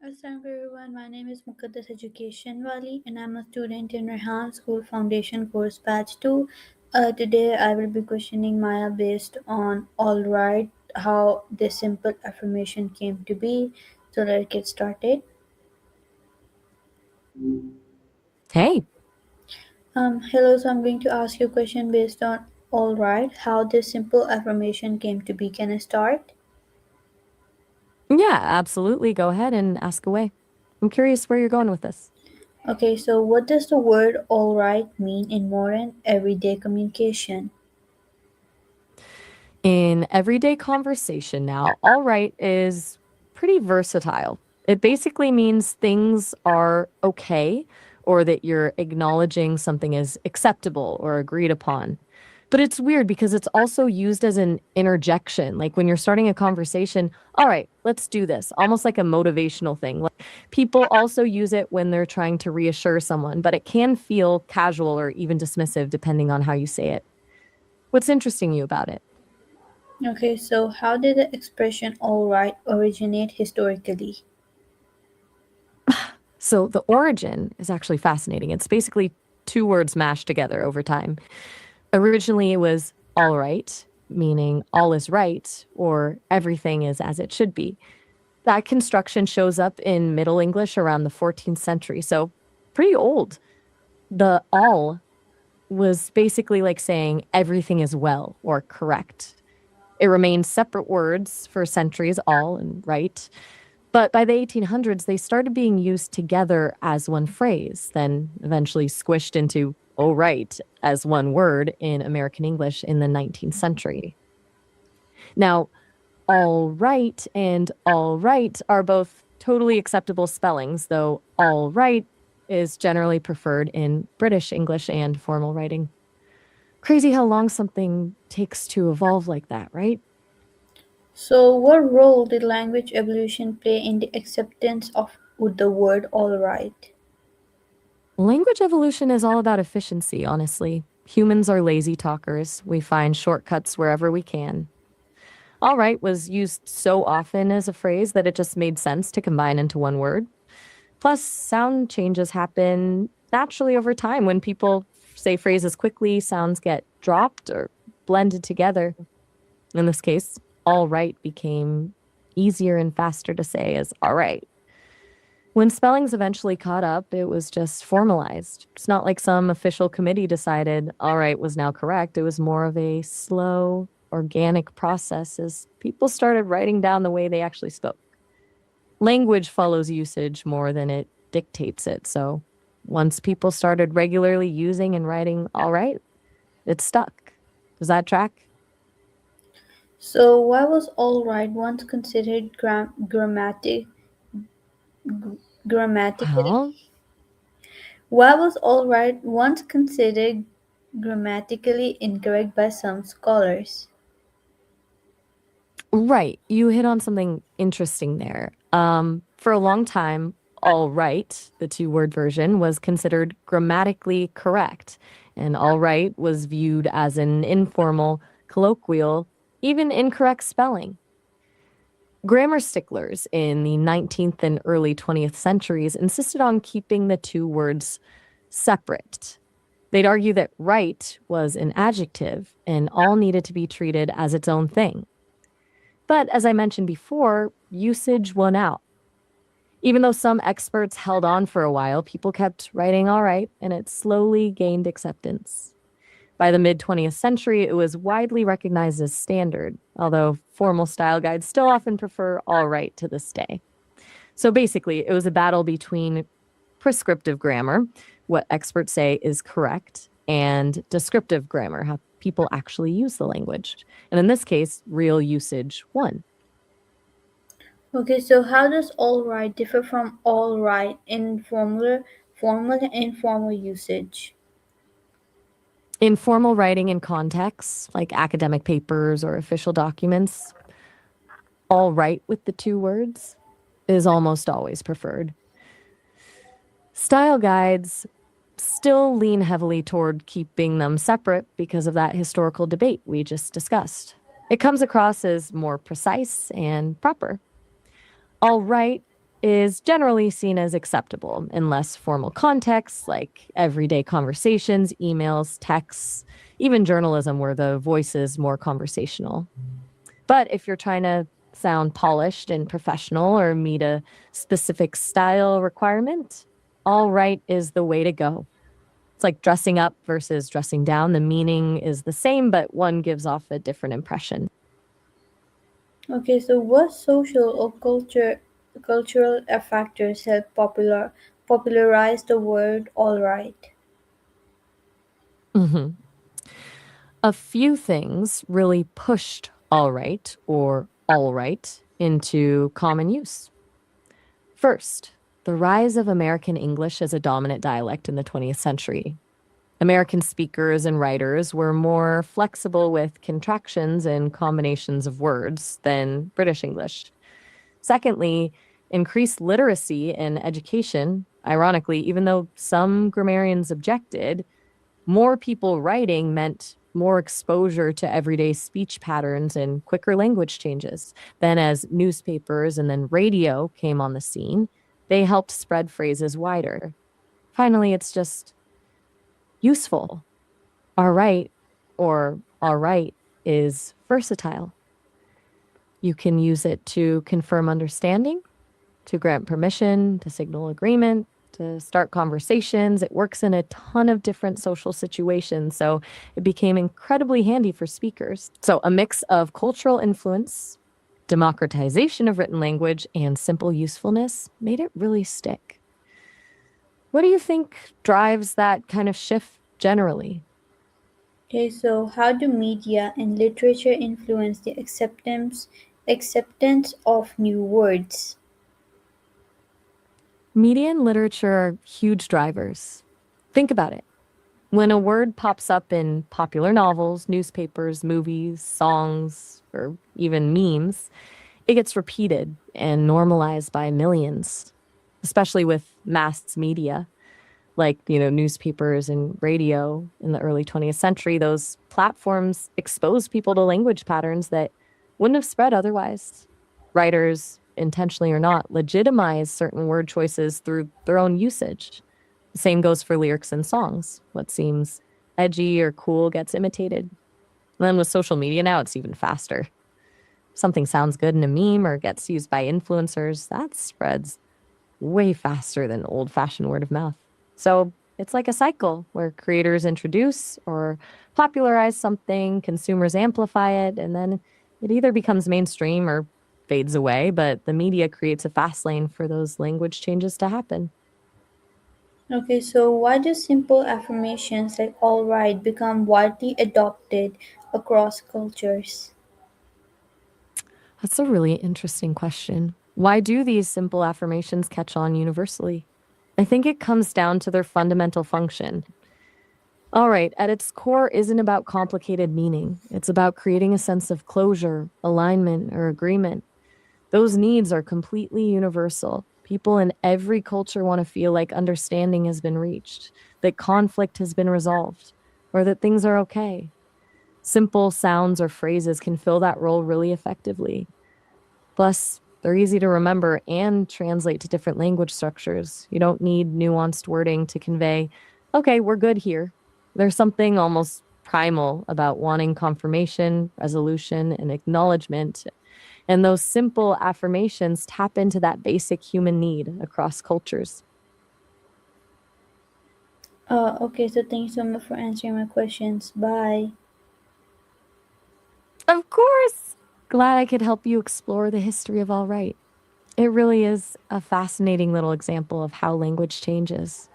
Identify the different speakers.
Speaker 1: Assalamu everyone, my name is Mukaddas Education Wali and I'm a student in Rehan School Foundation course batch 2. Today I will be questioning Maya based on alright, how this simple affirmation came to be. So let's get started.
Speaker 2: Hey,
Speaker 1: Hello, so I'm going to ask you a question based on alright, how this simple affirmation came to be. Can I start?
Speaker 2: yeah, absolutely. Go ahead and ask away. I'm curious where you're going with this.
Speaker 1: Okay, so what does the word alright mean in modern everyday communication?
Speaker 2: In everyday conversation now, all right is pretty versatile. It basically means things are okay or that you're acknowledging something is acceptable or agreed upon. But it's weird because it's also used as an interjection. Like when you're starting a conversation, all right, let's do this, almost like a motivational thing. Like people also use it when they're trying to reassure someone, but it can feel casual or even dismissive depending on how you say it. What's interesting you about it?
Speaker 1: Okay, so how did the expression alright originate historically?
Speaker 2: So the origin is actually fascinating. It's basically two words mashed together over time. Originally, it was all right, meaning all is right or everything is as it should be. That construction shows up in Middle English around the 14th century, so pretty old. The all was basically like saying everything is well or correct. It remained separate words for centuries, all and right. But by the 1800s, they started being used together as one phrase, then eventually squished into oh, right as one word in American English in the 19th century. Now, all right and all right are both totally acceptable spellings, though all right is generally preferred in British English and formal writing. Crazy how long something takes to evolve like that, right?
Speaker 1: So, what role did language evolution play in the acceptance of the word alright?
Speaker 2: Language evolution is all about efficiency, honestly. Humans are lazy talkers. We find shortcuts wherever we can. All right was used so often as a phrase that it just made sense to combine into one word. Plus, sound changes happen naturally over time. When people say phrases quickly, sounds get dropped or blended together. In this case, all right became easier and faster to say as all right. When spellings eventually caught up, it was just formalized. It's not like some official committee decided all right was now correct. It was more of a slow, organic process as people started writing down the way they actually spoke. Language follows usage more than it dictates it. So once people started regularly using and writing all right, it stuck. Does that track?
Speaker 1: So, why was alright once considered grammatically?
Speaker 2: Well,
Speaker 1: Why was alright once considered grammatically incorrect by some scholars?
Speaker 2: right. You hit on something interesting there. For a long time, all right, the two-word version, was considered grammatically correct. And all right was viewed as an informal, colloquial, even incorrect spelling. Grammar sticklers in the 19th and early 20th centuries insisted on keeping the two words separate. They'd argue that right was an adjective and all needed to be treated as its own thing. But as I mentioned before, usage won out. Even though some experts held on for a while, people kept writing all right, and it slowly gained acceptance. By the mid 20th century, it was widely recognized as standard, although formal style guides still often prefer all right to this day. So basically, it was a battle between prescriptive grammar, what experts say is correct, and descriptive grammar, how people actually use the language. And in this case, real usage won.
Speaker 1: Okay, so how does alright differ from alright in formal and informal usage?
Speaker 2: In formal writing and contexts, like academic papers or official documents, all right with the two words is almost always preferred. Style guides still lean heavily toward keeping them separate because of that historical debate we just discussed. It comes across as more precise and proper. All right is generally seen as acceptable in less formal contexts like everyday conversations, emails, texts, even journalism where the voice is more conversational. But if you're trying to sound polished and professional or meet a specific style requirement, all right is the way to go. It's like dressing up versus dressing down. The meaning is the same, but one gives off a different impression.
Speaker 1: Okay, so what social or cultural factors help popularize the word all right?
Speaker 2: Mhm. A few things really pushed all right or all right into common use. First, the rise of American English as a dominant dialect in the 20th century. American speakers and writers were more flexible with contractions and combinations of words than British English. Secondly, increased literacy and education. Ironically, even though some grammarians objected, more people writing meant more exposure to everyday speech patterns and quicker language changes. Then, as newspapers and then radio came on the scene, they helped spread phrases wider. Finally, it's just useful. All right or all right is versatile. You can use it to confirm understanding, to grant permission, to signal agreement, to start conversations. It works in a ton of different social situations, so it became incredibly handy for speakers. So, a mix of cultural influence, democratization of written language, and simple usefulness made it really stick. What do you think drives that kind of shift generally?
Speaker 1: Okay, so how do media and literature influence the acceptance of new words?
Speaker 2: Media and literature are huge drivers. Think about it. When a word pops up in popular novels, newspapers, movies, songs, or even memes, it gets repeated and normalized by millions, especially with mass media like, newspapers and radio in the early 20th century. Those platforms exposed people to language patterns that wouldn't have spread otherwise. Writers, intentionally or not, legitimize certain word choices through their own usage. The same goes for lyrics and songs. What seems edgy or cool gets imitated. And then with social media now, it's even faster. Something sounds good in a meme or gets used by influencers, that spreads way faster than old fashioned word of mouth. So it's like a cycle where creators introduce or popularize something, consumers amplify it, and then it either becomes mainstream or fades away. But the media creates a fast lane for those language changes to happen.
Speaker 1: Okay, so why do simple affirmations like all right become widely adopted across cultures?
Speaker 2: That's a really interesting question. Why do these simple affirmations catch on universally? I think it comes down to their fundamental function. All right, at its core isn't about complicated meaning. It's about creating a sense of closure, alignment, or agreement. Those needs are completely universal. People in every culture want to feel like understanding has been reached, that conflict has been resolved, or that things are okay. Simple sounds or phrases can fill that role really effectively. Plus, they're easy to remember and translate to different language structures. You don't need nuanced wording to convey, okay, we're good here. There's something almost primal about wanting confirmation, resolution, and acknowledgement. And those simple affirmations tap into that basic human need across cultures.
Speaker 1: Okay, so thank you so much for answering my questions. Bye.
Speaker 2: Of course! Glad I could help you explore the history of all right. It really is a fascinating little example of how language changes.